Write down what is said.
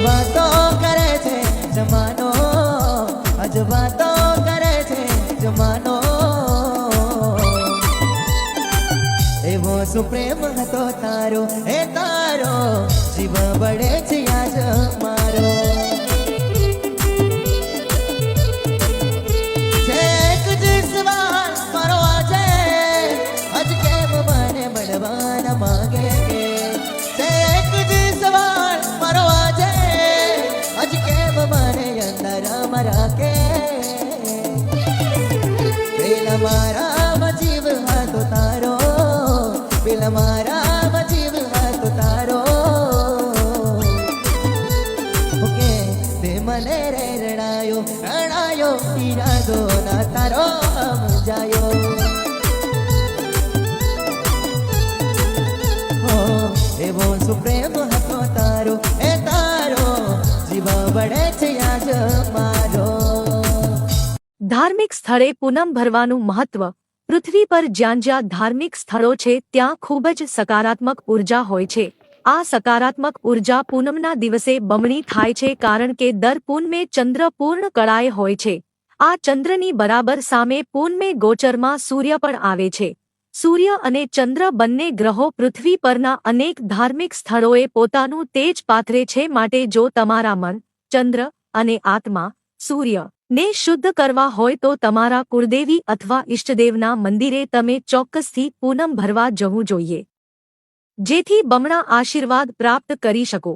વાતો કરે છે જમાનો, આજ વાતો કરે છે જમાનો. એવો સુપ્રેમ હતો તારો, એ તારો જીવ બળે છે આજ મારો. એક જ સવાલ મારો આજે, આજ કેમ મને મળવાના માંગે. એક જ સવાલ મારો આજે, આજ કેમ મને અંદર મારા કે. પેલા મારા જીવ હતો તારો, પેલા મારા જીવ હતો તારો. ઓકે તે મને રે રડાયો રડાયો, ઈરાદો ના તારો સમજાયો. એવો સુપ્રેમ હતો તારો, એ તારો જીવ બળે છે આજ મારો. ધાર્મિક સ્થળે પૂનમ ભરવાનું મહત્વ. પૃથ્વી પર જ્યાં જ્યાં ધાર્મિક સ્થળો છે ત્યાં ખૂબ જ સકારાત્મક ઉર્જા હોય છે. આ સકારાત્મક ઉર્જા પૂનમના દિવસે બમણી થાય છે, કારણ કે દર પૂનમે ચંદ્ર પૂર્ણ કળાએ હોય છે. આ ચંદ્રની બરાબર સામે પૂનમે ગોચરમાં સૂર્ય પણ આવે છે. સૂર્ય અને ચંદ્ર બંને ગ્રહો પૃથ્વી પરના અનેક ધાર્મિક સ્થળોએ પોતાનું તેજ પાથરે છે. માટે જો તમારા મન, ચંદ્ર અને આત્મા, સૂર્ય ને શુદ્ધ કરવા હોય તો તમારા કુળદેવી અથવા ઇષ્ટદેવના મંદિરે તમે ચોક્કસથી પૂનમ ભરવા જવું જોઈએ, જેથી બમણા આશીર્વાદ પ્રાપ્ત કરી શકો.